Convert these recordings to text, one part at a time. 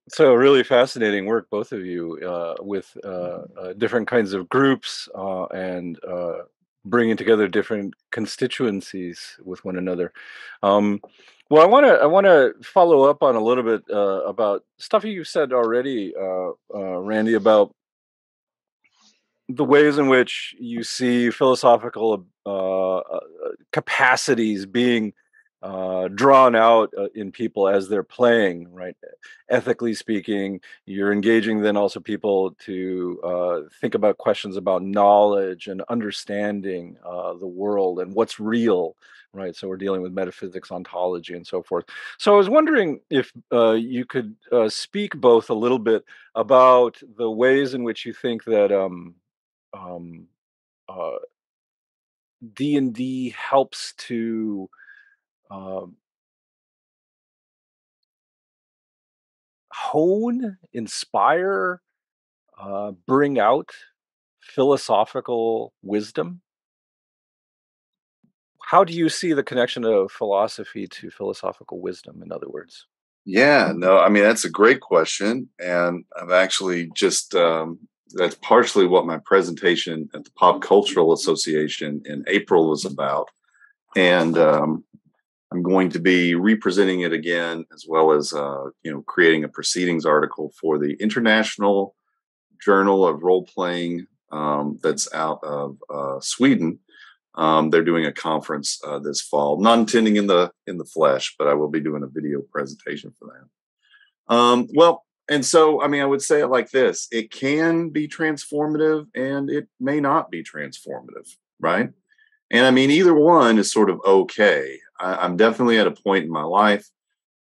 So really fascinating work, both of you, with different kinds of groups and bringing together different constituencies with one another. Um, well, I want to follow up on a little bit about stuff you said already, Randy, about the ways in which you see philosophical capacities being drawn out in people as they're playing, right? Ethically speaking, you're engaging then also people to think about questions about knowledge and understanding the world and what's real, right? So we're dealing with metaphysics, ontology, and so forth. So I was wondering if you could speak both a little bit about the ways in which you think that um, uh, D&D helps to um, hone, inspire, bring out philosophical wisdom. How do you see the connection of philosophy to philosophical wisdom, in other words? Yeah, no, I mean, that's a great question. And I've actually just, that's partially what my presentation at the Pop Cultural Association in April was about. And I'm going to be representing it again, as well as, creating a proceedings article for the International Journal of Role Playing that's out of Sweden. They're doing a conference this fall, not attending in the flesh, but I will be doing a video presentation for that. And so I mean, I would say it like this: it can be transformative, and it may not be transformative, right? And I mean, either one is sort of okay. I'm definitely at a point in my life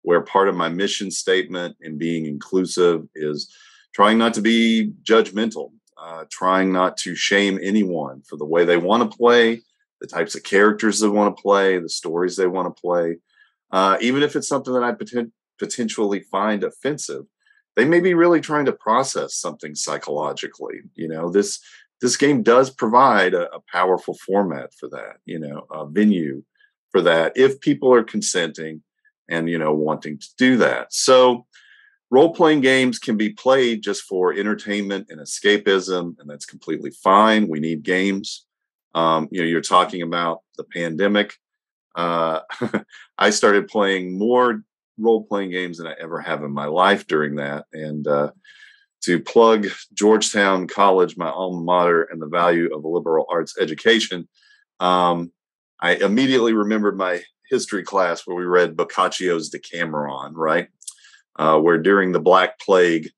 where part of my mission statement in being inclusive is trying not to be judgmental, trying not to shame anyone for the way they want to play, the types of characters they want to play, the stories they want to play. Even if it's something that I potentially find offensive, they may be really trying to process something psychologically. This game does provide a powerful format for that. A venue for that if people are consenting and wanting to do that. So role playing games can be played just for entertainment and escapism, and that's completely fine. We need games. You're talking about the pandemic. Uh, I started playing more role playing games than I ever have in my life during that. And to plug Georgetown College, my alma mater, and the value of a liberal arts education, I immediately remembered my history class where we read Boccaccio's Decameron, right? Where during the Black Plague,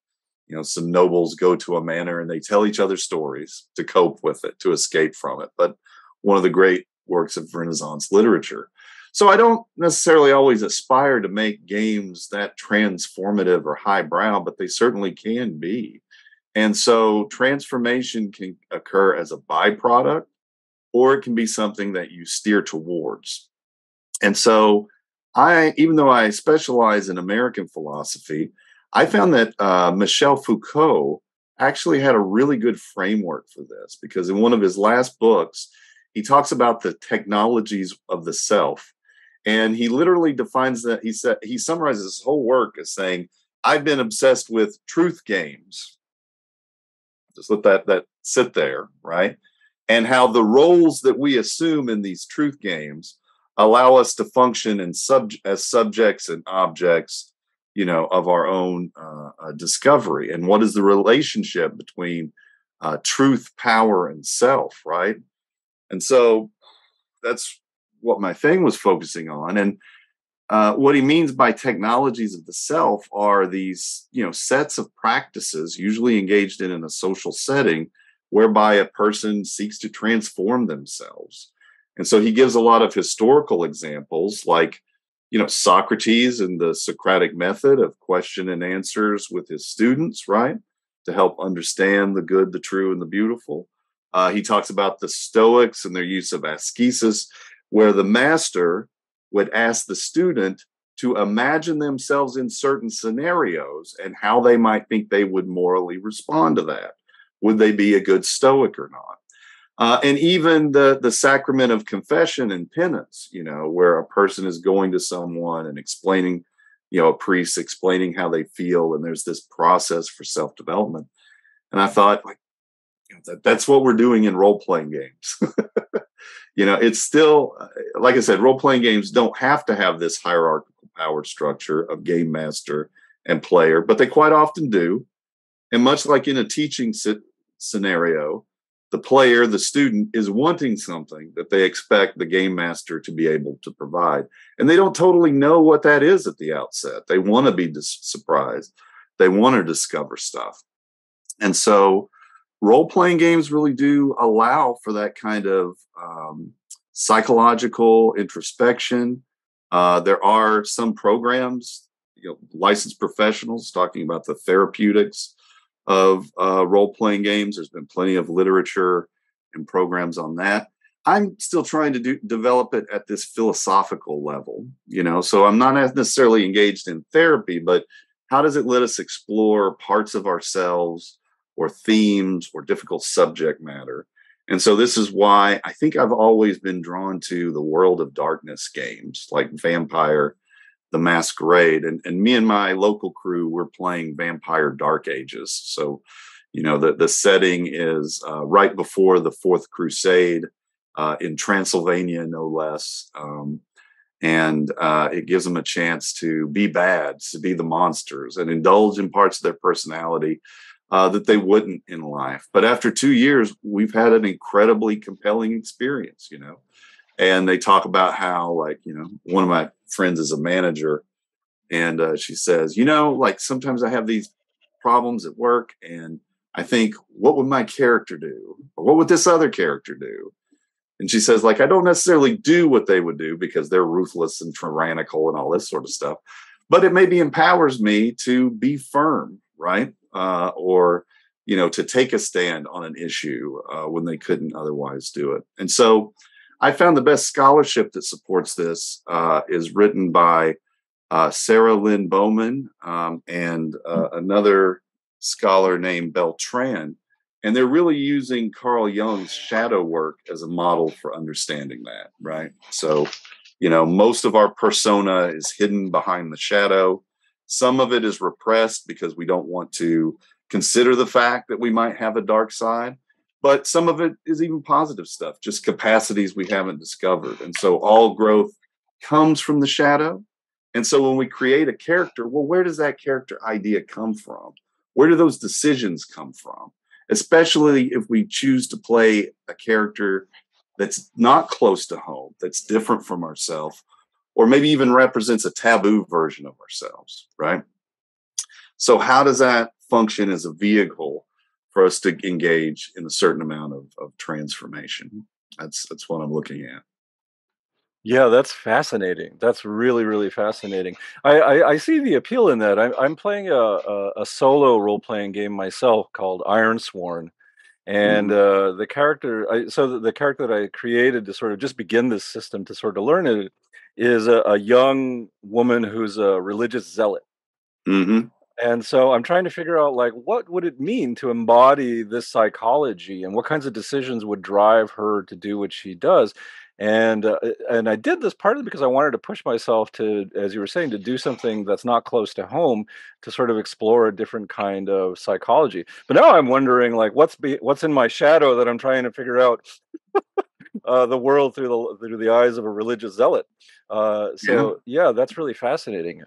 some nobles go to a manor and they tell each other stories to cope with it, to escape from it. But one of the great works of Renaissance literature. So I don't necessarily always aspire to make games that transformative or highbrow, but they certainly can be. And so transformation can occur as a byproduct, or it can be something that you steer towards. And so even though I specialize in American philosophy, I found that Michel Foucault actually had a really good framework for this, because in one of his last books, he talks about the technologies of the self. And he literally defines that. He summarizes his whole work as saying, I've been obsessed with truth games. Just let that sit there, right? And how the roles that we assume in these truth games allow us to function as subjects and objects, of our own discovery. And what is the relationship between truth, power, and self, right? And so that's what my thing was focusing on. And what he means by technologies of the self are these, sets of practices usually engaged in a social setting whereby a person seeks to transform themselves. And so he gives a lot of historical examples, like, Socrates and the Socratic method of question and answers with his students, right? To help understand the good, the true, and the beautiful. He talks about the Stoics and their use of ascesis, where the master would ask the student to imagine themselves in certain scenarios and how they might think they would morally respond to that. Would they be a good Stoic or not? And even the sacrament of confession and penance, where a person is going to someone and explaining a priest explaining how they feel, and there's this process for self development. And I thought, like, that's what we're doing in role playing games. It's still, like I said, role playing games don't have to have this hierarchical power structure of game master and player, but they quite often do. And much like in a teaching scenario, the player, the student, is wanting something that they expect the game master to be able to provide. And they don't totally know what that is at the outset. They want to be surprised. They want to discover stuff. And so role-playing games really do allow for that kind of psychological introspection. There are some programs, licensed professionals talking about the therapeutics of role-playing games. There's been plenty of literature and programs on that. I'm still trying to develop it at this philosophical level, so I'm not necessarily engaged in therapy, but how does it let us explore parts of ourselves or themes or difficult subject matter? And so this is why I think I've always been drawn to the World of Darkness games like Vampire the Masquerade. And me and my local crew, we're playing Vampire Dark Ages. So, the setting is right before the Fourth Crusade in Transylvania, no less. And it gives them a chance to be bad, to be the monsters, and indulge in parts of their personality that they wouldn't in life. But after 2 years, we've had an incredibly compelling experience, And they talk about how, like, one of my friends is a manager, and she says, like, sometimes I have these problems at work, and I think, what would my character do? Or what would this other character do? And she says, like, I don't necessarily do what they would do because they're ruthless and tyrannical and all this sort of stuff, but it maybe empowers me to be firm, right? Or, to take a stand on an issue when they couldn't otherwise do it. And so I found the best scholarship that supports this is written by Sarah Lynn Bowman and another scholar named Beltran. And they're really using Carl Jung's shadow work as a model for understanding that, right? So, most of our persona is hidden behind the shadow. Some of it is repressed because we don't want to consider the fact that we might have a dark side. But some of it is even positive stuff, just capacities we haven't discovered. And so all growth comes from the shadow. And so when we create a character, well, where does that character idea come from? Where do those decisions come from? Especially if we choose to play a character that's not close to home, that's different from ourselves, or maybe even represents a taboo version of ourselves, right? So how does that function as a vehicle for us to engage in a certain amount of transformation? That's what I'm looking at. Yeah, that's fascinating. That's really, really fascinating. I see the appeal in that. I'm playing a solo role playing game myself called Ironsworn, and Mm-hmm. the character that I created to sort of just begin this system to sort of learn it is a young woman who's a religious zealot. Mm-hmm. And so I'm trying to figure out, like, what would it mean to embody this psychology, and what kinds of decisions would drive her to do what she does. And I did this partly because I wanted to push myself to, as you were saying, to do something that's not close to home, to sort of explore a different kind of psychology. But now I'm wondering, like, what's in my shadow that I'm trying to figure out the world through the eyes of a religious zealot. Yeah. So yeah, that's really fascinating.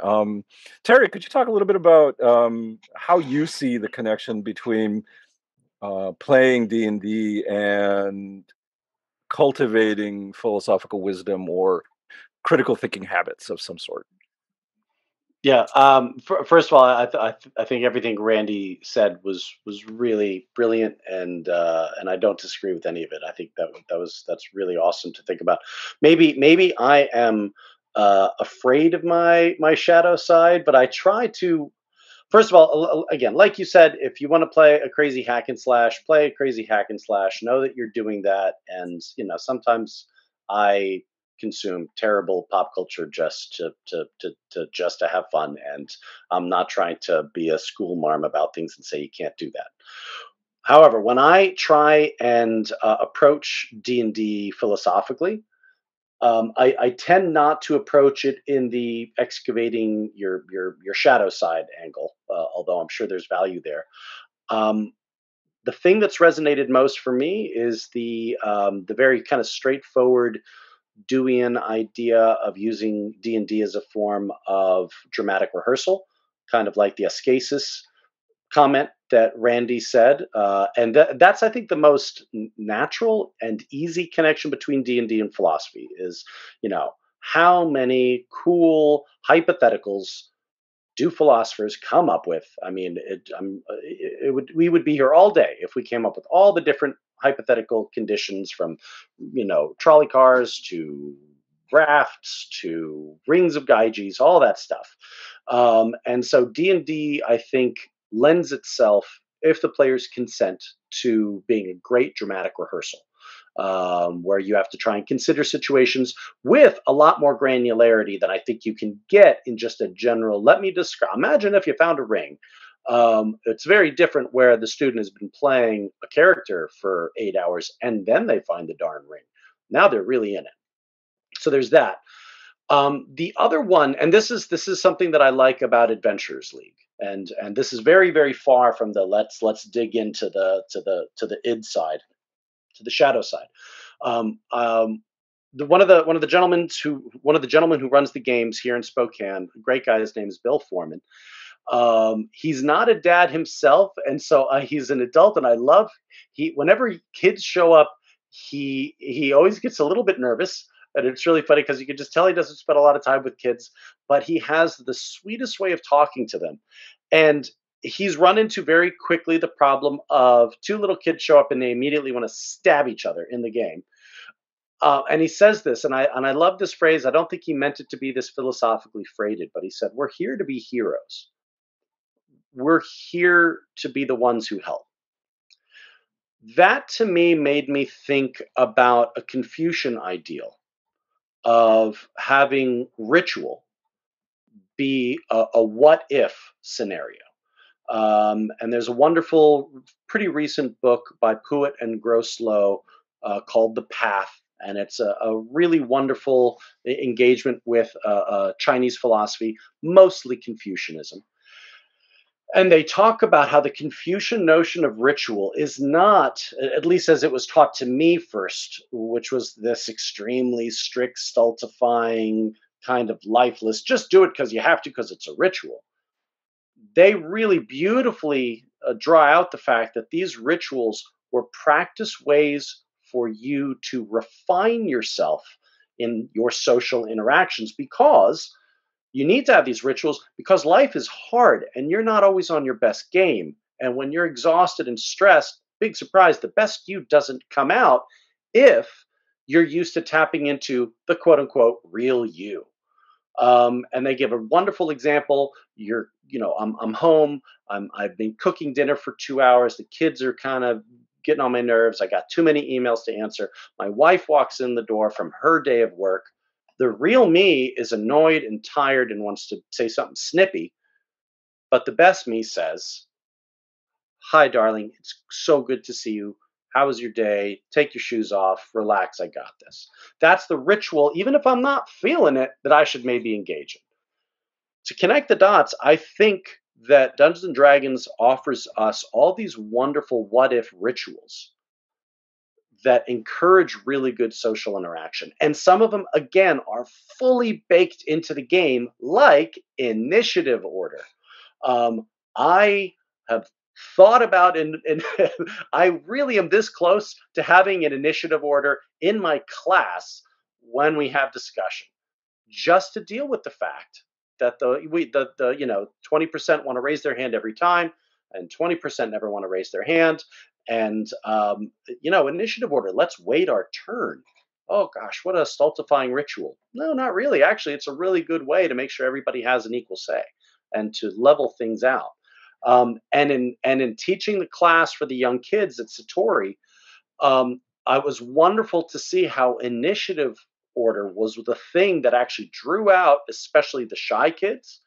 Terry, could you talk a little bit about how you see the connection between playing D&D and cultivating philosophical wisdom or critical thinking habits of some sort? Yeah. First of all, I think everything Randy said was really brilliant, and I don't disagree with any of it. I think that's really awesome to think about. Maybe I am afraid of my shadow side, but I try to. First of all, again, like you said, if you want to play a crazy hack and slash, play a crazy hack and slash. Know that you're doing that, and sometimes I consume terrible pop culture just to have fun, and I'm not trying to be a school marm about things and say you can't do that. However, when I try and approach D&D philosophically, I tend not to approach it in the excavating your shadow side angle, although I'm sure there's value there. Um, the thing that's resonated most for me is the very kind of straightforward Deweyan idea of using D&D as a form of dramatic rehearsal, kind of like the ascesis comment that Randy said, and that's I think the most natural and easy connection between D&D and philosophy is, you know, how many cool hypotheticals do philosophers come up with? I mean, it would we would be here all day if we came up with all the different hypothetical conditions, from trolley cars to rafts to rings of Gyges, all that stuff. And so D&D, I think, lends itself, if the players consent, to being a great dramatic rehearsal, where you have to try and consider situations with a lot more granularity than I think you can get in just a general. Let me describe. Imagine if you found a ring. It's very different where the student has been playing a character for 8 hours and then they find the darn ring. Now they're really in it. So there's that. The other one, and this is something that I like about Adventurers League, and this is very very far from the let's dig into the id side, to the shadow side. Um, um, one of the gentlemen who runs the games here in Spokane, a great guy. His name is Bill Foreman. He's not a dad himself, and so he's an adult, and I love he whenever kids show up, he always gets a little bit nervous. And it's really funny because you can just tell he doesn't spend a lot of time with kids, but he has the sweetest way of talking to them. And he's run into very quickly the problem of two little kids show up and they immediately want to stab each other in the game. And he says this, and I love this phrase. I don't think he meant it to be this philosophically freighted, but he said, "We're here to be heroes. We're here to be the ones who help." That to me made me think about a Confucian ideal of having ritual be a what if scenario. And there's a wonderful, pretty recent book by Puett and Groslow called The Path. And it's a really wonderful engagement with Chinese philosophy, mostly Confucianism. And they talk about how the Confucian notion of ritual is not, at least as it was taught to me first, which was this extremely strict, stultifying, kind of lifeless, just do it because you have to, because it's a ritual. They really beautifully draw out the fact that these rituals were practice ways for you to refine yourself in your social interactions, because you need to have these rituals because life is hard and you're not always on your best game. And when you're exhausted and stressed, big surprise, the best you doesn't come out if you're used to tapping into the quote unquote real you. And they give a wonderful example. I'm home. I've been cooking dinner for 2 hours. The kids are kind of getting on my nerves. I got too many emails to answer. My wife walks in the door from her day of work. The real me is annoyed and tired and wants to say something snippy. But the best me says, "Hi, darling. It's so good to see you. How was your day? Take your shoes off. Relax. I got this." That's the ritual, even if I'm not feeling it, that I should maybe engage in. To connect the dots, I think that Dungeons and Dragons offers us all these wonderful what if rituals that encourage really good social interaction. And some of them, again, are fully baked into the game, like initiative order. I have thought about, and I really am this close to having an initiative order in my class when we have discussion, just to deal with the fact that the 20% want to raise their hand every time, and 20% never want to raise their hand. And initiative order. Let's wait our turn. Oh gosh, what a stultifying ritual. No, not really. Actually, it's a really good way to make sure everybody has an equal say and to level things out. And in teaching the class for the young kids at Satori, I was wonderful to see how initiative order was the thing that actually drew out, especially the shy kids,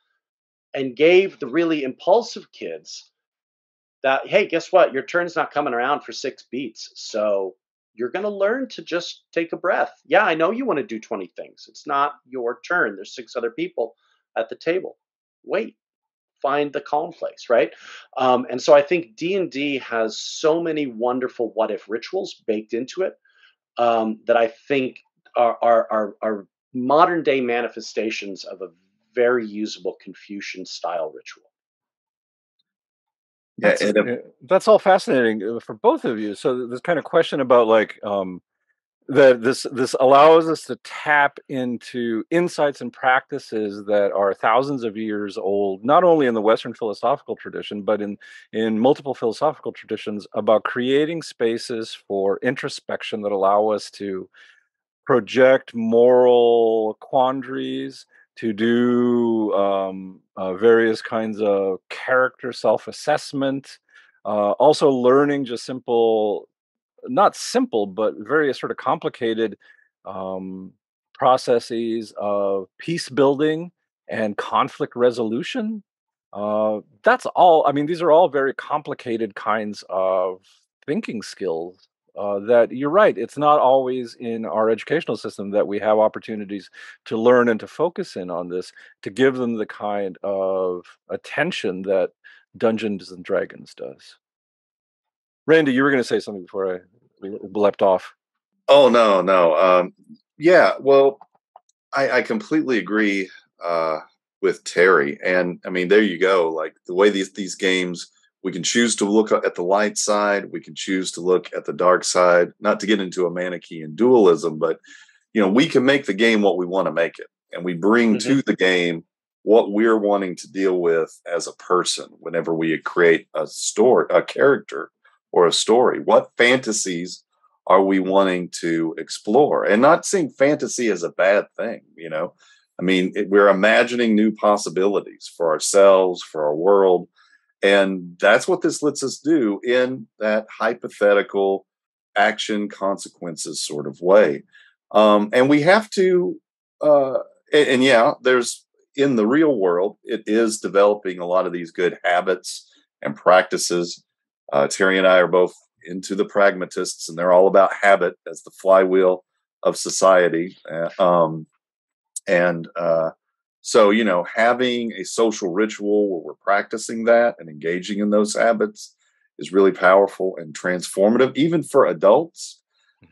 and gave the really impulsive kids that, hey, guess what? Your turn's not coming around for 6 beats. So you're going to learn to just take a breath. Yeah, I know you want to do 20 things. It's not your turn. There's 6 other people at the table. Wait, find the calm place, right? And so I think D&D has so many wonderful what if rituals baked into it, that I think are modern day manifestations of a very usable Confucian style ritual. Yeah, and That's all fascinating for both of you. So this kind of question about like that this allows us to tap into insights and practices that are thousands of years old, not only in the Western philosophical tradition, but in multiple philosophical traditions, about creating spaces for introspection that allow us to project moral quandaries, to do various kinds of character self-assessment, also learning just simple, not simple, but very sort of complicated um, processes of peace building and conflict resolution. That's all. I mean, these are all very complicated kinds of thinking skills. That you're right. It's not always in our educational system that we have opportunities to learn and to focus in on this, to give them the kind of attention that Dungeons and Dragons does. Randy, you were going to say something before I leapt off. oh no, no, yeah. Well, I completely agree with Terry, and I mean, there you go. Like the way these games, we can choose to look at the light side, we can choose to look at the dark side. Not to get into a Manichaean dualism, but we can make the game what we want to make it, and we bring Hmm. to the game what we're wanting to deal with as a person. Whenever we create a story, a character, or a story, what fantasies are we wanting to explore? And not seeing fantasy as a bad thing. I mean, we're imagining new possibilities for ourselves, for our world. And that's what this lets us do in that hypothetical action consequences sort of way. And we have to, and yeah, there's in the real world, it is developing a lot of these good habits and practices. Terry and I are both into the pragmatists, and they're all about habit as the flywheel of society. And so, having a social ritual where we're practicing that and engaging in those habits is really powerful and transformative, even for adults.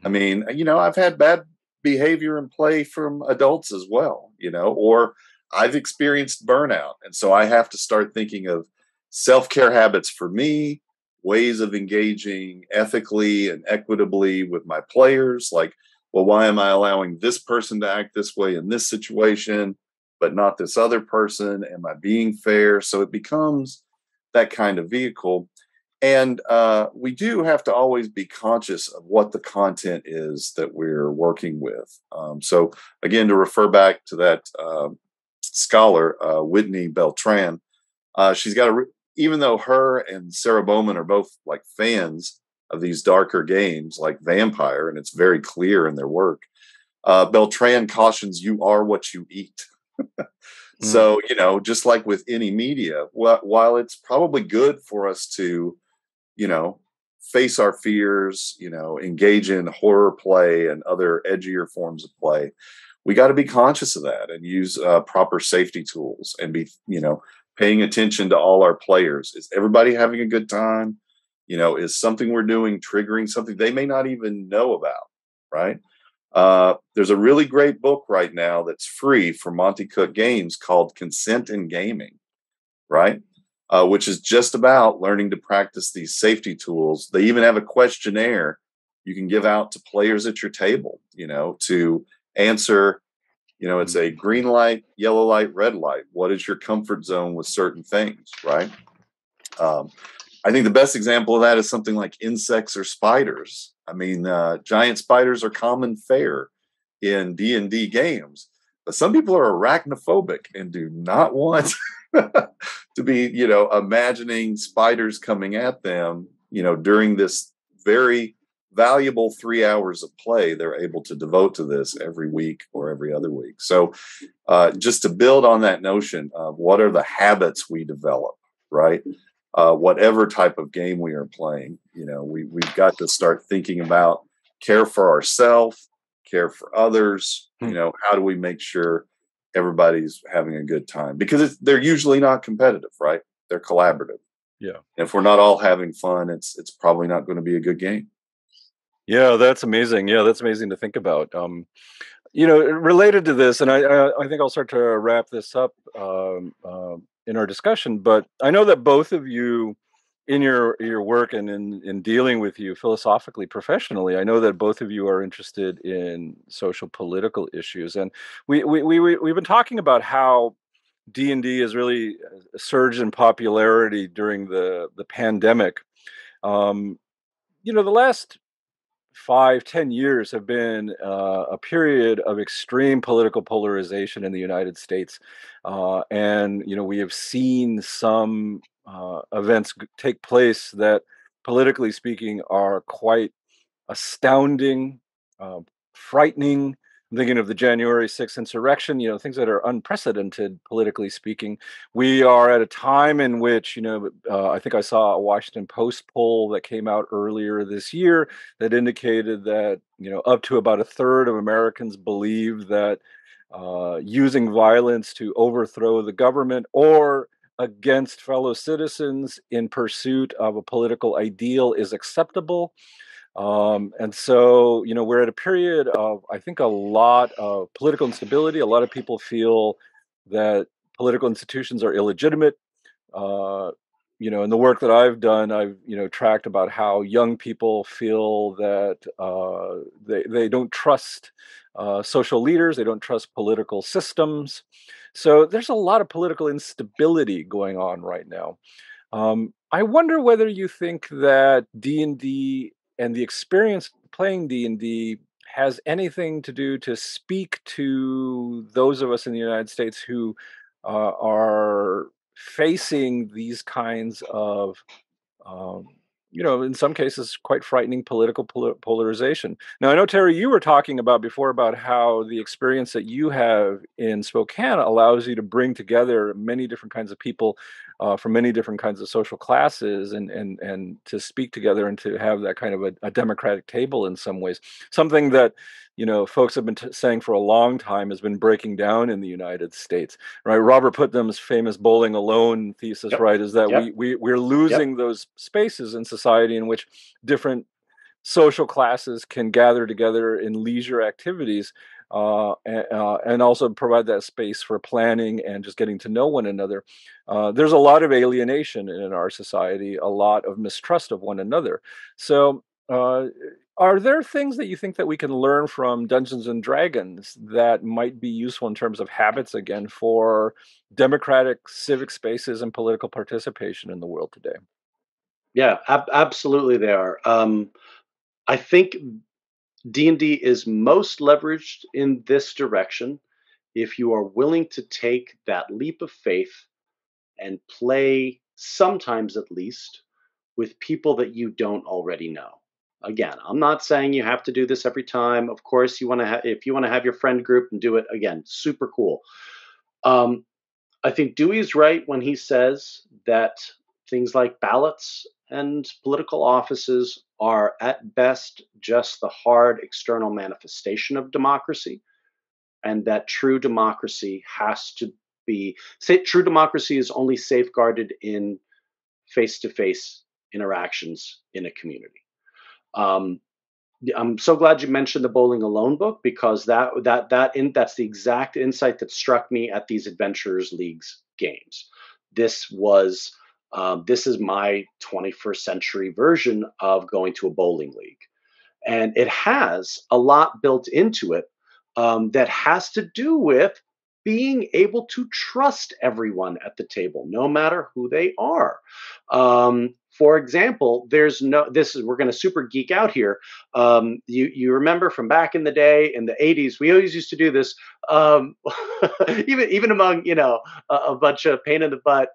I mean, I've had bad behavior and play from adults as well, or I've experienced burnout. And so I have to start thinking of self care habits for me, ways of engaging ethically and equitably with my players. Like, well, why am I allowing this person to act this way in this situation, but not this other person? Am I being fair? So it becomes that kind of vehicle. And we do have to always be conscious of what the content is that we're working with. So, again, to refer back to that scholar, Whitney Beltran, she's got even though her and Sarah Bowman are both like fans of these darker games like Vampire, and it's very clear in their work, Beltran cautions you are what you eat. So, just like with any media, while it's probably good for us to face our fears, engage in horror play and other edgier forms of play, we got to be conscious of that and use proper safety tools and be, paying attention to all our players. Is everybody having a good time? Is something we're doing triggering something they may not even know about, right? There's a really great book right now that's free for Monte Cook Games called Consent in Gaming, right? Which is just about learning to practice these safety tools. They even have a questionnaire you can give out to players at your table, to answer, it's a green light, yellow light, red light. What is your comfort zone with certain things, right? I think the best example of that is something like insects or spiders. I mean, giant spiders are common fare in D&D games, but some people are arachnophobic and do not want to be, imagining spiders coming at them, during this very valuable 3 hours of play they're able to devote to this every week or every other week. So just to build on that notion of what are the habits we develop, right? Whatever type of game we are playing, we've got to start thinking about care for ourselves, care for others. Hmm. How do we make sure everybody's having a good time? Because they're usually not competitive, right? They're collaborative. Yeah. And if we're not all having fun, it's probably not going to be a good game. Yeah, that's amazing. Yeah, that's amazing to think about. Related to this, and I think I'll start to wrap this up in our discussion. But I know that both of you, in your work and in dealing with you philosophically, professionally, I know that both of you are interested in social political issues, and we've been talking about how D&D has really surged in popularity during the pandemic. Um, the last 5, 10 years have been a period of extreme political polarization in the United States, and we have seen some events take place that, politically speaking, are quite astounding, uh, frightening. I'm thinking of the January 6th insurrection, things that are unprecedented, politically speaking. We are at a time in which, I think I saw a Washington Post poll that came out earlier this year that indicated that, up to about a third of Americans believe that using violence to overthrow the government or against fellow citizens in pursuit of a political ideal is acceptable. And so, we're at a period of, I think, a lot of political instability. A lot of people feel that political institutions are illegitimate. Uh, in the work that I've done, I've, tracked about how young people feel that they don't trust social leaders, they don't trust political systems. So there's a lot of political instability going on right now. I wonder whether you think that D&D and the experience of playing D&D has anything to do to speak to those of us in the United States who are facing these kinds of um, in some cases, quite frightening political polarization. Now, I know, Terry, you were talking about before about how the experience that you have in Spokane allows you to bring together many different kinds of people from many different kinds of social classes, and to speak together and to have that kind of a democratic table in some ways. Something that folks have been saying for a long time has been breaking down in the United States, right? Robert Putnam's famous bowling alone thesis, Yep. right, is that Yep. we're Yep. losing those spaces in society in which different social classes can gather together in leisure activities, and also provide that space for planning and just getting to know one another. There's a lot of alienation in our society, a lot of mistrust of one another. So, are there things that you think that we can learn from Dungeons and Dragons that might be useful in terms of habits, again, for democratic civic spaces and political participation in the world today? Yeah. Absolutely, they are. I think D&D is most leveraged in this direction if you are willing to take that leap of faith and play, sometimes at least, with people that you don't already know. Again, I'm not saying you have to do this every time. Of course, you want to if you want to have your friend group and do it again, super cool. Um, I think Dewey's right when he says that things like ballots and political offices are at best just the hard external manifestation of democracy, and that true democracy has to be true democracy is only safeguarded in face-to-face interactions in a community. Um, I'm so glad you mentioned the Bowling Alone book, because that's the exact insight that struck me at these Adventurers Leagues games. This was this is my 21st century version of going to a bowling league, and it has a lot built into it that has to do with being able to trust everyone at the table, no matter who they are. For example, there's no. This is we're going to super geek out here. You remember from back in the day in the '80s, we always used to do this. Um, even among a bunch of pain in the butt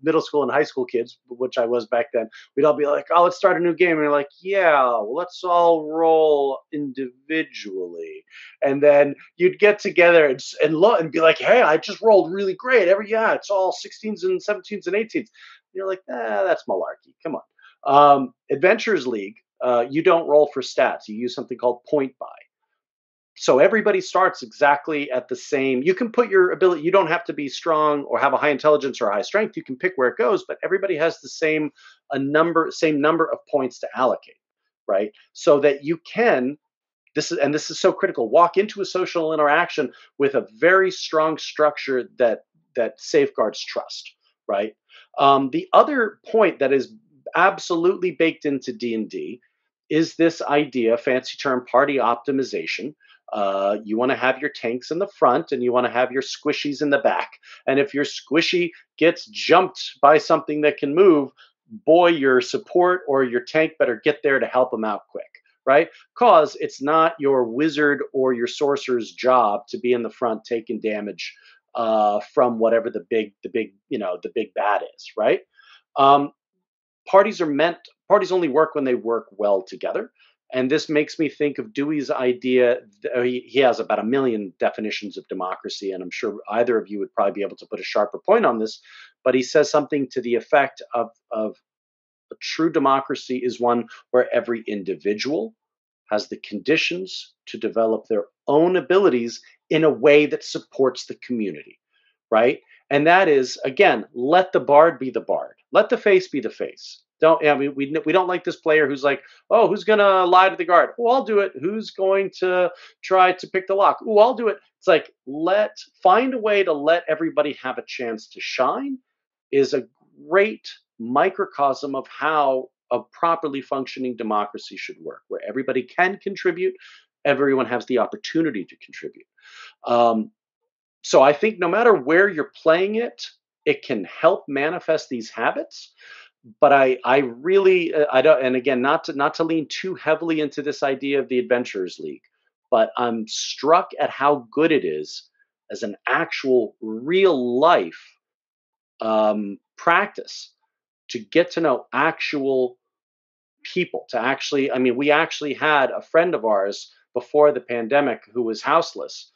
middle school and high school kids, which I was back then, we'd all be like, "Oh, let's start a new game," and we're like, "Yeah, well, let's all roll individually," and then you'd get together and be like, "Hey, I just rolled really great. Yeah, it's all 16s and 17s and 18s." You're like, that's malarkey. Come on. Adventures League you don't roll for stats. You use something called point buy. So everybody starts exactly at the same. You can put your ability. You don't have to be strong or have a high intelligence or a high strength. You can pick where it goes, but everybody has the same number of points to allocate, right? So that you can, this is so critical, walk into a social interaction with a very strong structure that safeguards trust, right? The other point that is absolutely baked into D&D is this idea, fancy term, party optimization. You want to have your tanks in the front and you want to have your squishies in the back. And if your squishy gets jumped by something that can move, boy, your support or your tank better get there to help them out quick, right? Because it's not your wizard or your sorcerer's job to be in the front taking damage from whatever the big bad is, right? Um, parties only work when they work well together. And this makes me think of Dewey's idea. He has about a million definitions of democracy, and I'm sure either of you would probably be able to put a sharper point on this. But he says something to the effect of a true democracy is one where every individual has the conditions to develop their own abilities in a way that supports the community, right? And that is, again, let the bard be the bard, let the face be the face. Don't, I mean, we don't like this player who's like, oh, who's gonna lie to the guard? Oh, I'll do it. Who's going to try to pick the lock? Oh, I'll do it. It's like, find a way to let everybody have a chance to shine is a great microcosm of how a properly functioning democracy should work, where everybody can contribute, everyone has the opportunity to contribute. Um, so I think no matter where you're playing it, it can help manifest these habits. But I really, I don't, and again, not to lean too heavily into this idea of the Adventurers League, but I'm struck at how good it is as an actual real life practice to get to know actual people. To actually, I mean, we actually had a friend of ours before the pandemic who was houseless,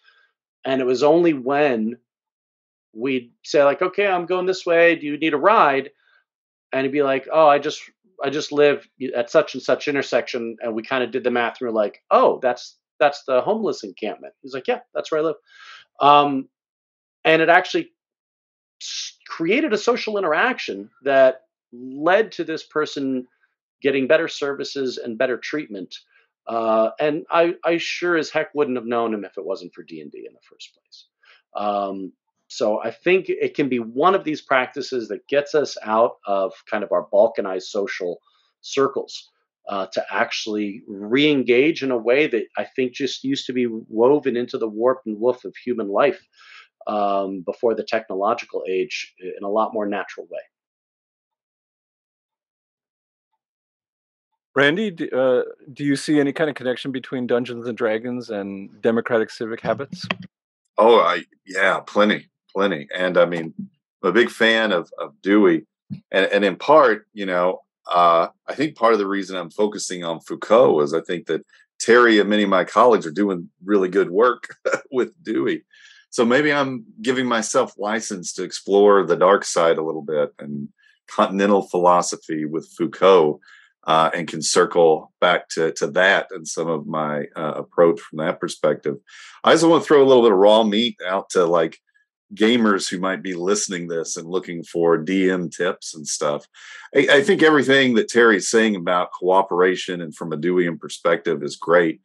and it was only when we'd say like, okay, I'm going this way, do you need a ride? And he'd be like, oh, I just live at such and such intersection. And we kind of did the math and we're like, oh, that's the homeless encampment. He's like, yeah, that's where I live. um, and it actually created a social interaction that led to this person getting better services and better treatment. And I sure as heck wouldn't have known him if it wasn't for D&D in the first place. So I think it can be one of these practices that gets us out of kind of our balkanized social circles, to actually re-engage in a way that I think just used to be woven into the warp and woof of human life, before the technological age, in a lot more natural way. Randy, do you see any kind of connection between Dungeons and Dragons and democratic civic habits? Oh, yeah, plenty. And I mean, I'm a big fan of Dewey, and in part, I think part of the reason I'm focusing on Foucault is I think that Terry and many of my colleagues are doing really good work with Dewey. So maybe I'm giving myself license to explore the dark side a little bit and continental philosophy with Foucault, and can circle back to that and some of my approach from that perspective. I also want to throw a little bit of raw meat out to like gamers who might be listening to this and looking for DM tips and stuff. I think everything that Terry's saying about cooperation and from a Deweyan perspective is great.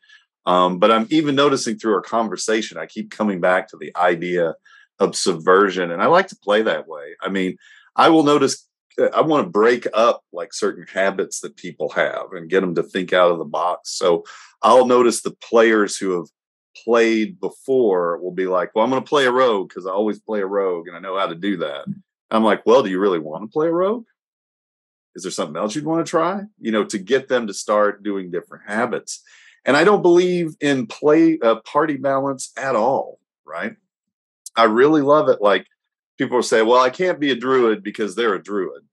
But I'm even noticing through our conversation, I keep coming back to the idea of subversion. And I like to play that way. I mean, I will notice, I want to break up like certain habits that people have and get them to think out of the box. So I'll notice the players who have played before will be like, well, I'm going to play a rogue because I always play a rogue and I know how to do that. I'm like, well, do you really want to play a rogue? Is there something else you'd want to try? To get them to start doing different habits. And I don't believe in party balance at all, right? I really love it. Like people will say, well, I can't be a druid because they're a druid.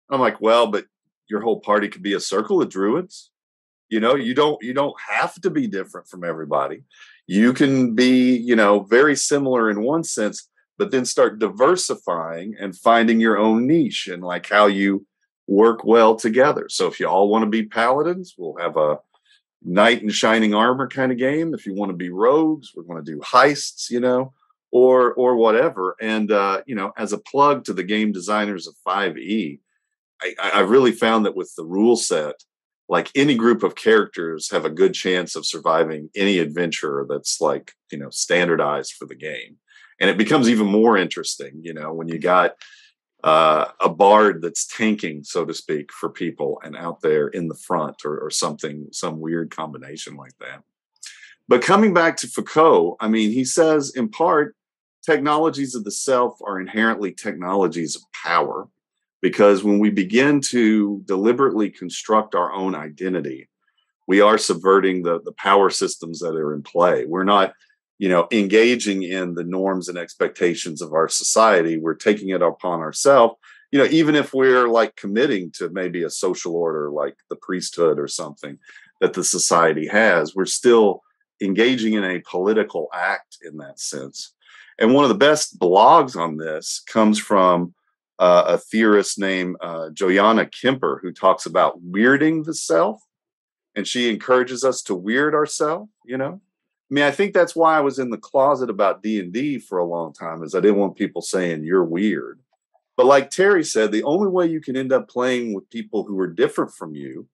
I'm like, well, but your whole party could be a circle of druids. You don't have to be different from everybody. You can be, very similar in one sense, but then start diversifying and finding your own niche and like how you work well together. So if you all want to be paladins, we'll have a knight in shining armor kind of game. If you want to be rogues, we're going to do heists, or whatever. And as a plug to the game designers of 5e, I've really found that with the rule set, like any group of characters have a good chance of surviving any adventure that's like, standardized for the game. And it becomes even more interesting, when you got a bard that's tanking, so to speak, for people and out there in the front or something, some weird combination like that. But coming back to Foucault, I mean, he says in part, technologies of the self are inherently technologies of power, because when we begin to deliberately construct our own identity, we are subverting the power systems that are in play. We're not, engaging in the norms and expectations of our society. We're taking it upon ourselves, even if we're like committing to maybe a social order like the priesthood or something that the society has, we're still engaging in a political act in that sense. And one of the best blogs on this comes from a theorist named Joanna Kemper, who talks about weirding the self. And she encourages us to weird ourselves, I mean, I think that's why I was in the closet about D&D for a long time, is I didn't want people saying you're weird. But like Terry said, the only way you can end up playing with people who are different from you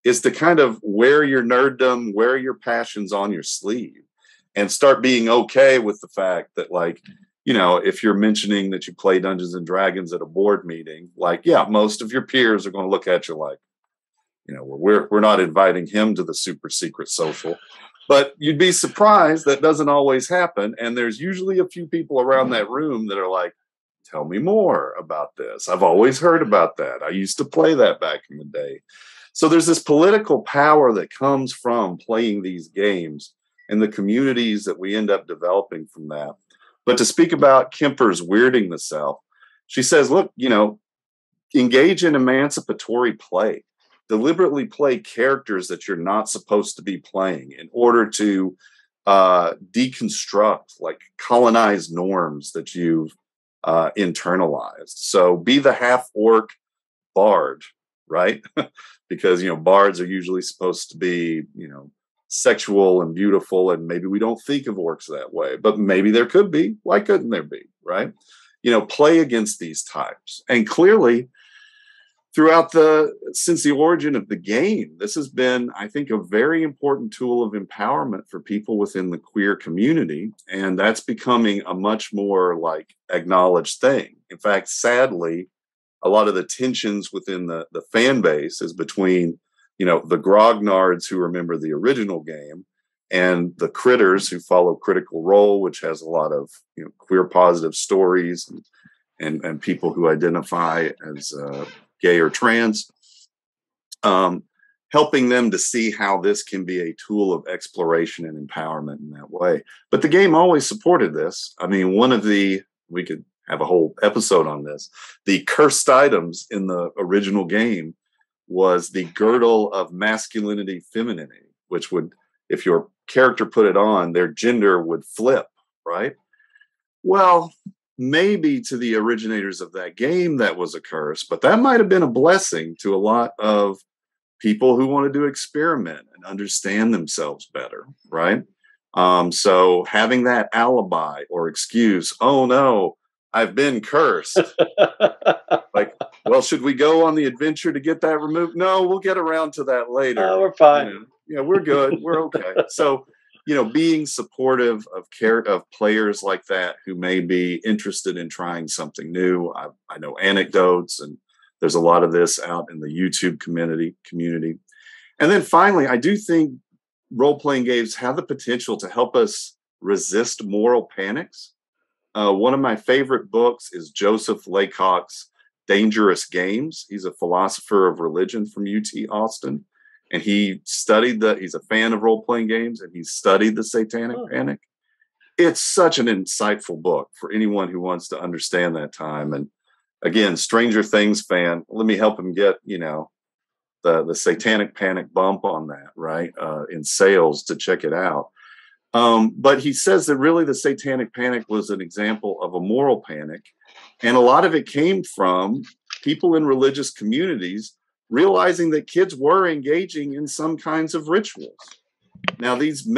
is to kind of wear your nerddom, wear your passions on your sleeve, and start being okay with the fact that, like, if you're mentioning that you play Dungeons and Dragons at a board meeting, like, yeah, most of your peers are going to look at you like, we're not inviting him to the super secret social. But you'd be surprised that doesn't always happen. And there's usually a few people around that room that are like, tell me more about this. I've always heard about that. I used to play that back in the day. So there's this political power that comes from playing these games and the communities that we end up developing from that. But to speak about Kemper's weirding the self, she says, look, engage in emancipatory play. Deliberately play characters that you're not supposed to be playing in order to deconstruct, like colonize norms that you've internalized. So be the half-orc bard, right? Because, bards are usually supposed to be, sexual and beautiful, and maybe we don't think of orcs that way, but maybe there could be. Why couldn't there be, right? Play against these types. And clearly, since the origin of the game, this has been, I think, a very important tool of empowerment for people within the queer community. And that's becoming a much more like acknowledged thing. In fact, sadly, a lot of the tensions within the fan base is between, the grognards who remember the original game and the critters who follow Critical Role, which has a lot of, queer positive stories and people who identify as gay or trans, helping them to see how this can be a tool of exploration and empowerment in that way. But the game always supported this. I mean, we could have a whole episode on this. The cursed items in the original game was the girdle of masculinity, femininity, which would, if your character put it on, their gender would flip, right? Well, maybe to the originators of that game, that was a curse, but that might have been a blessing to a lot of people who wanted to experiment and understand themselves better, right? So having that alibi or excuse, oh no, I've been cursed. Like, well, should we go on the adventure to get that removed? No, we'll get around to that later. Oh, we're fine. We're good. We're okay. So, being supportive of players like that who may be interested in trying something new. I know anecdotes, and there's a lot of this out in the YouTube community. And then finally, I do think role-playing games have the potential to help us resist moral panics. One of my favorite books is Joseph Laycock's Dangerous Games. He's a philosopher of religion from UT Austin. And he's a fan of role-playing games, and he studied the Satanic Panic. It's such an insightful book for anyone who wants to understand that time. And again, Stranger Things fan, let me help him get, the Satanic Panic bump on that, right? In sales to check it out. But he says that really the Satanic Panic was an example of a moral panic. And a lot of it came from people in religious communities realizing that kids were engaging in some kinds of rituals. Now, these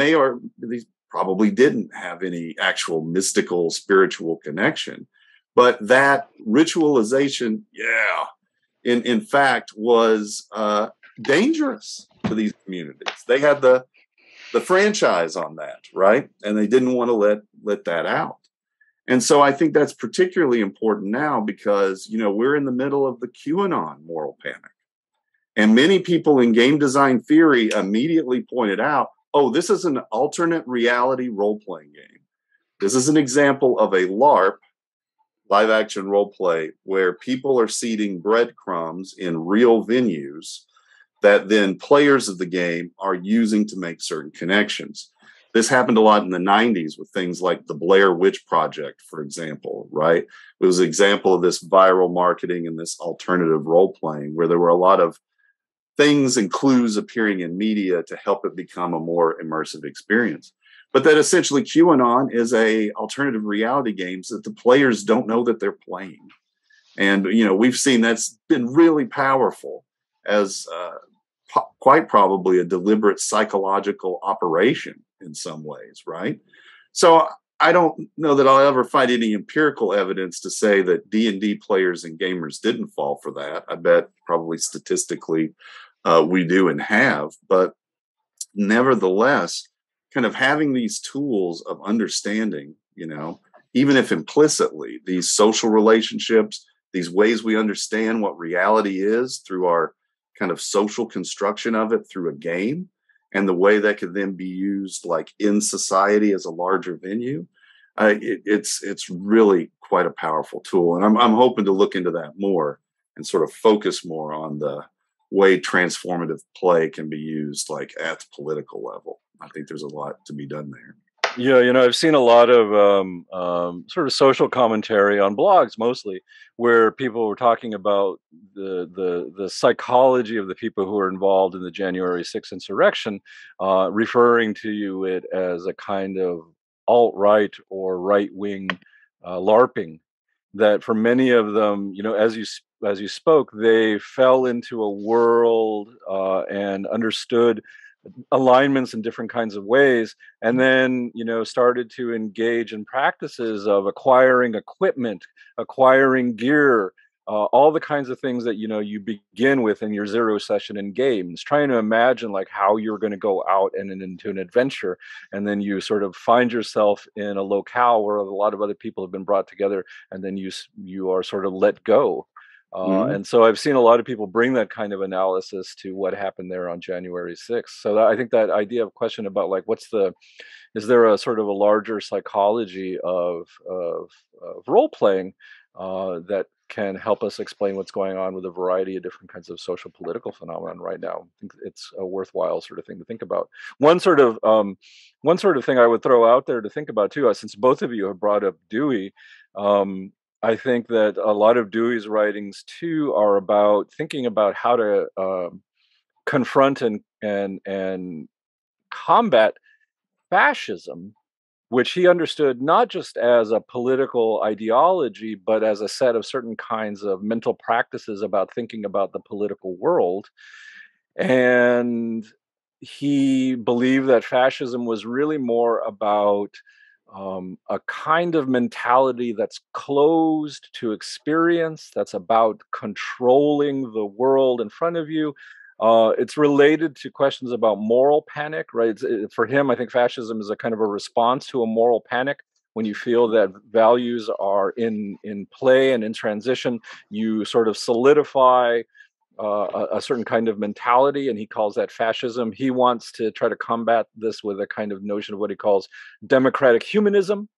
probably didn't have any actual mystical spiritual connection, but that ritualization, in fact, was dangerous to these communities. They had the franchise on that, right? And they didn't want to let that out. And so I think that's particularly important now because, we're in the middle of the QAnon moral panic. And many people in game design theory immediately pointed out, oh, this is an alternate reality role-playing game. This is an example of a LARP, live action role play, where people are seeding breadcrumbs in real venues that then players of the game are using to make certain connections. This happened a lot in the 90s with things like the Blair Witch Project, for example, right? It was an example of this viral marketing and this alternative role playing where there were a lot of things and clues appearing in media to help it become a more immersive experience. But that essentially QAnon is a alternative reality games that the players don't know that they're playing. And, we've seen that's been really powerful as quite probably a deliberate psychological operation in some ways, right? So I don't know that I'll ever find any empirical evidence to say that D&D players and gamers didn't fall for that. I bet probably statistically we do and have, but nevertheless, kind of having these tools of understanding, even if implicitly, these social relationships, these ways we understand what reality is through our kind of social construction of it through a game, and the way that could then be used like in society as a larger venue, it's really quite a powerful tool. And I'm hoping to look into that more and sort of focus more on the way transformative play can be used like at the political level. I think there's a lot to be done there. Yeah, I've seen a lot of sort of social commentary on blogs, mostly, where people were talking about the psychology of the people who were involved in the January 6th insurrection, referring to it as a kind of alt-right or right-wing LARPing. That for many of them, as you spoke, they fell into a world and understood alignments in different kinds of ways, and then started to engage in practices of acquiring equipment, acquiring gear, all the kinds of things that you begin with in your zero session in games, trying to imagine like how you're going to go out and into an adventure, and then you sort of find yourself in a locale where a lot of other people have been brought together, and then you are sort of let go. And so I've seen a lot of people bring that kind of analysis to what happened there on January 6th. So I think that idea of question about like, is there a sort of a larger psychology of role playing that can help us explain what's going on with a variety of different kinds of social political phenomenon right now? I think it's a worthwhile sort of thing to think about. One sort of thing I would throw out there to think about too, since both of you have brought up Dewey. I think that a lot of Dewey's writings too are about thinking about how to confront and combat fascism, which he understood not just as a political ideology, but as a set of certain kinds of mental practices about thinking about the political world. And he believed that fascism was really more about a kind of mentality that's closed to experience, that's about controlling the world in front of you. It's related to questions about moral panic, right? For him, I think fascism is a kind of a response to a moral panic. When you feel that values are in play and in transition, you sort of solidify a certain kind of mentality, and he calls that fascism. He wants to try to combat this with a kind of notion of what he calls democratic humanism,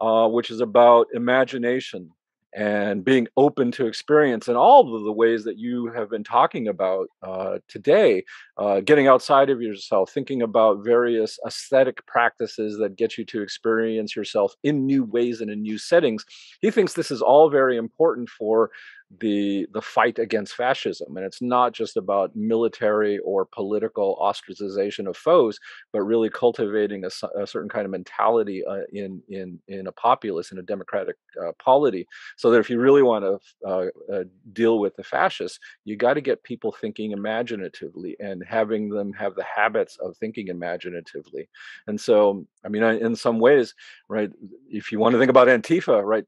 which is about imagination and being open to experience in all of the ways that you have been talking about today, getting outside of yourself, thinking about various aesthetic practices that get you to experience yourself in new ways and in new settings. He thinks this is all very important for the fight against fascism, and it's not just about military or political ostracization of foes, but really cultivating a certain kind of mentality in a populace, in a democratic polity, so that if you really want to deal with the fascists, you got to get people thinking imaginatively and having them have the habits of thinking imaginatively. And so, I mean, in some ways, right, if you want to think about Antifa, right,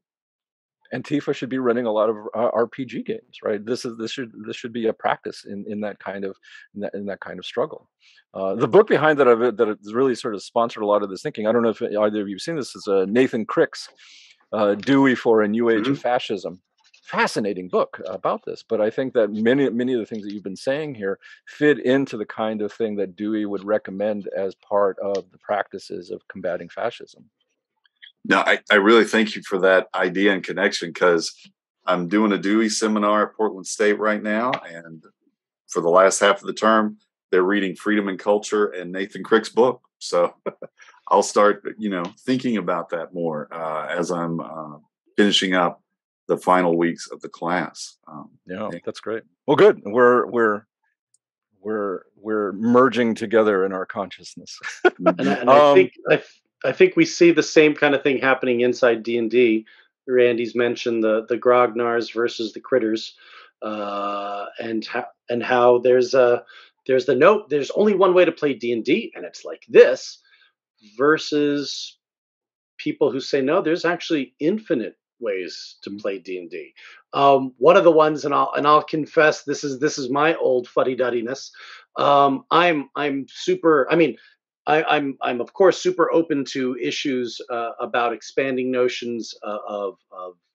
Antifa should be running a lot of RPG games, right? This should be a practice in that kind of in that kind of struggle. The book behind that has really sort of sponsored a lot of this thinking. I don't know if either of you've seen this. Is Nathan Crick's Dewey for a New Age of Mhm. Fascism. Fascinating book about this, but I think that many of the things that you've been saying here fit into the kind of thing that Dewey would recommend as part of the practices of combating fascism. No, I really thank you for that idea and connection, because I'm doing a Dewey seminar at Portland State right now, and for the last half of the term, they're reading Freedom and Culture and Nathan Crick's book. So I'll start, thinking about that more as I'm finishing up the final weeks of the class. Yeah, that's great. Well, good. We're merging together in our consciousness. And I um, think I think we see the same kind of thing happening inside D&D. Randy's mentioned the grognards versus the critters, and how there's the note. There's only one way to play D&D, and it's like this. Versus people who say no, there's actually infinite ways to play D&D. One of the ones, and I'll confess, this is my old fuddy duddiness. I'm super. I mean, I'm of course super open to issues about expanding notions of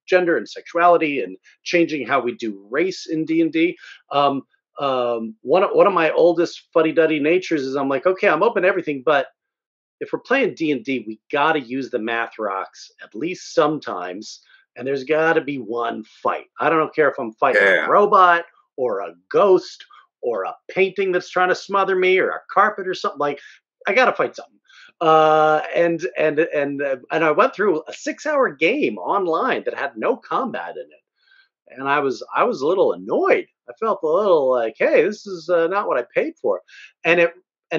gender and sexuality and changing how we do race in D&D. One of my oldest fuddy duddy natures is I'm like, okay, I'm open to everything, but if we're playing D&D, we got to use the math rocks at least sometimes, and there's got to be one fight. I don't care if I'm fighting a Yeah. robot or a ghost or a painting that's trying to smother me or a carpet or something. Like, I got to fight something. And I went through a 6-hour game online that had no combat in it, and I was a little annoyed. I felt a little like, hey, this is not what I paid for, and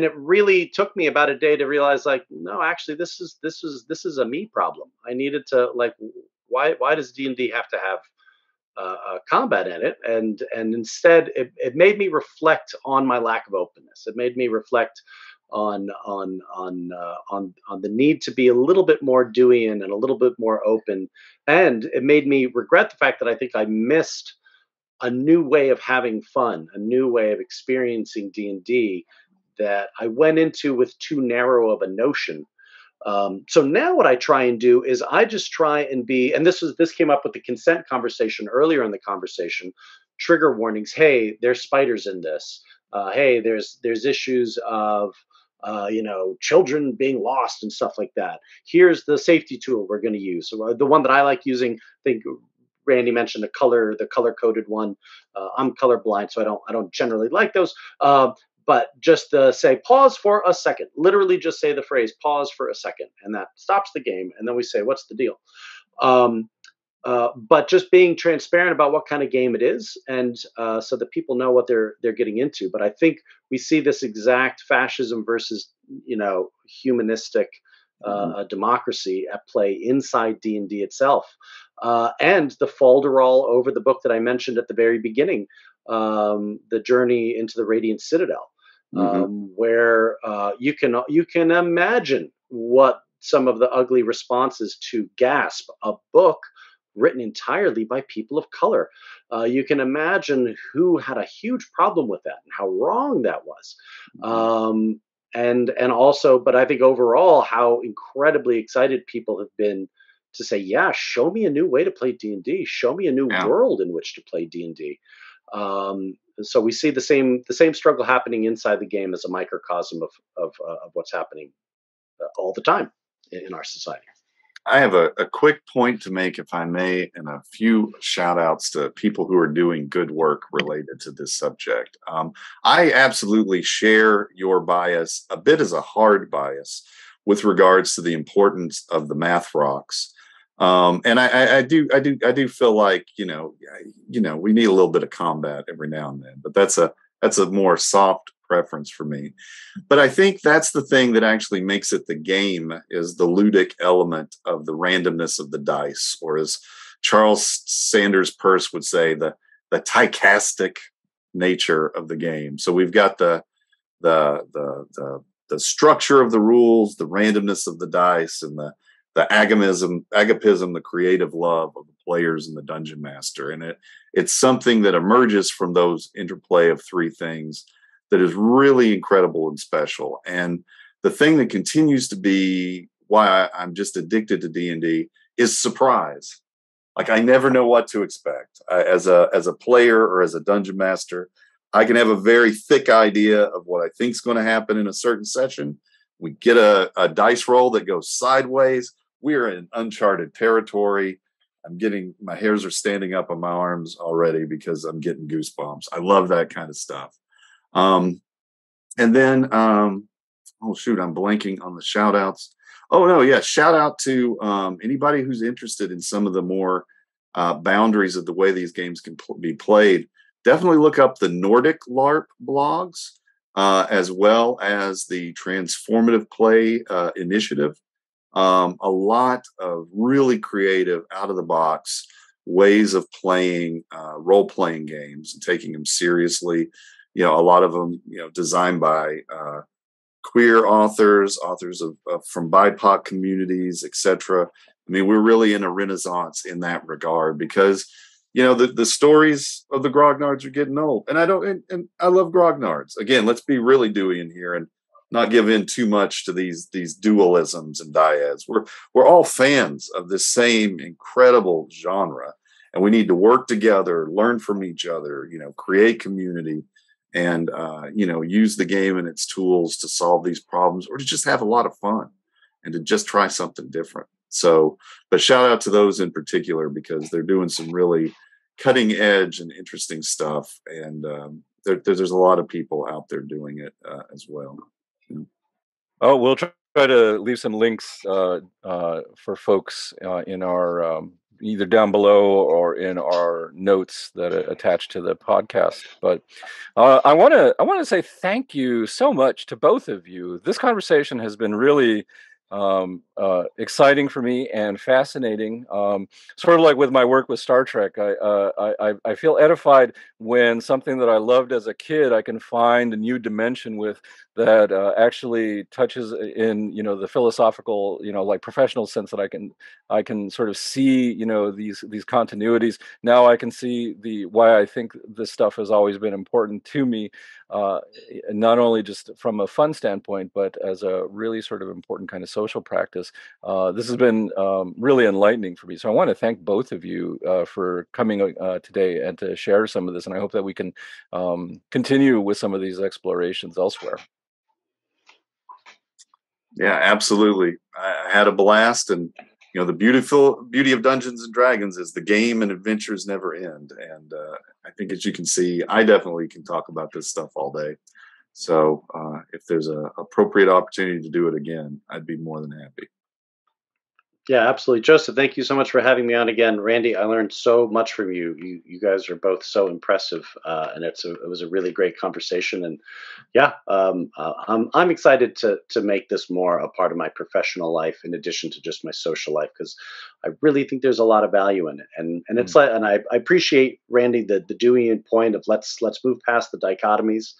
it really took me about a day to realize, like, no, actually, this is a me problem. I needed to, like, why does D&D have to have combat in it? And instead, it made me reflect on my lack of openness. It made me reflect on the need to be a little bit more Deweyan and a little bit more open, and it made me regret the fact that I think I missed a new way of having fun, a new way of experiencing D&D that I went into with too narrow of a notion. So now what I try and do is I just try and be, and this came up with the consent conversation earlier in the conversation. Trigger warnings. Hey, there's spiders in this. Hey, there's issues of children being lost and stuff like that. Here's the safety tool we're going to use. So the one that I like using, I think Randy mentioned the color coded one. I'm colorblind, so I don't generally like those. But just say pause for a second. Literally, just say the phrase "pause for a second," and that stops the game. And then we say, "What's the deal?" Um, but just being transparent about what kind of game it is, and so that people know what they're getting into. But I think we see this exact fascism versus humanistic Mhm. democracy at play inside D&D itself, and the folderol over the book that I mentioned at the very beginning, the journey into the Radiant Citadel, Mhm. where you can imagine what some of the ugly responses to Gasp, a book written entirely by people of color. You can imagine who had a huge problem with that and how wrong that was. Mhm. Um, and also, but I think overall, how incredibly excited people have been to say, yeah, show me a new way to play D&D. Show me a new Yeah. world in which to play D&D. So we see the same struggle happening inside the game as a microcosm of what's happening all the time in our society. I have a quick point to make, if I may, and a few shout outs to people who are doing good work related to this subject. I absolutely share your bias, a bit as a hard bias, with regards to the importance of the math rocks. And I do feel like, we need a little bit of combat every now and then, but that's a more soft preference for me. But I think that's the thing that actually makes it the game, is the ludic element of the randomness of the dice, or as Charles Sanders Peirce would say, the tychastic nature of the game. So we've got the structure of the rules, the randomness of the dice, and the agapism, the creative love of the players and the dungeon master. And it's something that emerges from those interplay of three things that is really incredible and special. And the thing that continues to be why I'm just addicted to D&D is surprise. Like, I never know what to expect. As a player or as a dungeon master, I can have a very thick idea of what I think is going to happen in a certain session. We get a dice roll that goes sideways. We're in uncharted territory. My hairs are standing up on my arms already because I'm getting goosebumps. I love that kind of stuff. And then, oh shoot, I'm blanking on the shout outs. Oh no, yeah. Shout out to anybody who's interested in some of the more boundaries of the way these games can be played. Definitely look up the Nordic LARP blogs, as well as the Transformative Play Initiative. A lot of really creative, out of the box ways of playing role playing games and taking them seriously. A lot of them, designed by queer authors of from BIPOC communities, etc. I mean, we're really in a renaissance in that regard, because the stories of the grognards are getting old, and I love grognards. Again, let's be really Dewey in here and not give in too much to these dualisms and dyads. We're all fans of this same incredible genre, and we need to work together, learn from each other, create community, and use the game and its tools to solve these problems, or to just have a lot of fun and to just try something different. So, but shout out to those in particular, because they're doing some really cutting edge and interesting stuff. And there's a lot of people out there doing it as well. Oh, we'll try to leave some links for folks in our either down below or in our notes that are attached to the podcast. But I want to say thank you so much to both of you. This conversation has been really exciting for me and fascinating. Sort of like with my work with Star Trek, I feel edified when something that I loved as a kid, I can find a new dimension with that actually touches in the philosophical, like professional sense, that I can sort of see these continuities. Now I can see why I think this stuff has always been important to me, not only just from a fun standpoint, but as a really sort of important kind of social practice. This has been really enlightening for me. So I want to thank both of you for coming today and to share some of this. And I hope that we can continue with some of these explorations elsewhere. Yeah, absolutely. I had a blast, and the beauty of Dungeons and Dragons is the game and adventures never end. And I think, as you can see, I definitely can talk about this stuff all day. So if there's an appropriate opportunity to do it again, I'd be more than happy. Yeah, absolutely. Joseph, thank you so much for having me on again. Randy, I learned so much from you. You guys are both so impressive, and it was a really great conversation. And yeah, I'm excited to make this more a part of my professional life in addition to just my social life, because I really think there's a lot of value in it. And it's like, and I appreciate, Randy, the Deweyan point of let's move past the dichotomies.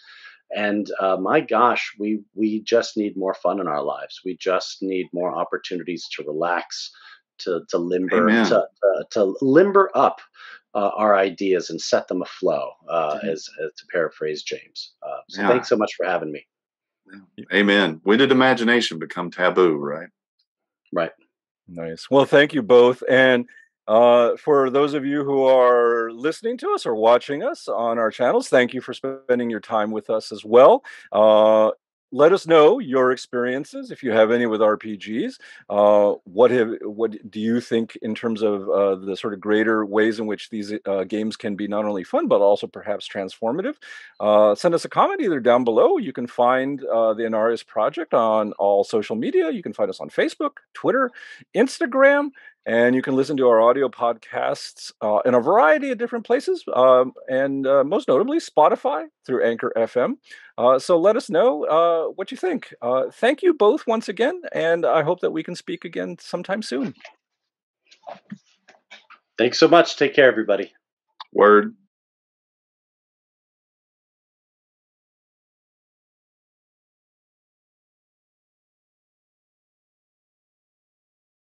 And my gosh, we just need more fun in our lives. We just need more opportunities to relax, to limber, Amen. to limber up our ideas and set them aflow, as to paraphrase James. So Yeah. thanks so much for having me. Amen. When did imagination become taboo, right? Right. Nice. Well, thank you both. And for those of you who are listening to us or watching us on our channels, thank you for spending your time with us as well. Let us know your experiences if you have any with RPGs. What do you think in terms of the sort of greater ways in which these games can be not only fun but also perhaps transformative? Send us a comment either down below. You can find the Anarres project on all social media. You can find us on Facebook, Twitter, Instagram. And you can listen to our audio podcasts in a variety of different places, and most notably Spotify through Anchor FM. So let us know what you think. Thank you both once again, and I hope that we can speak again sometime soon. Thanks so much. Take care, everybody. Word.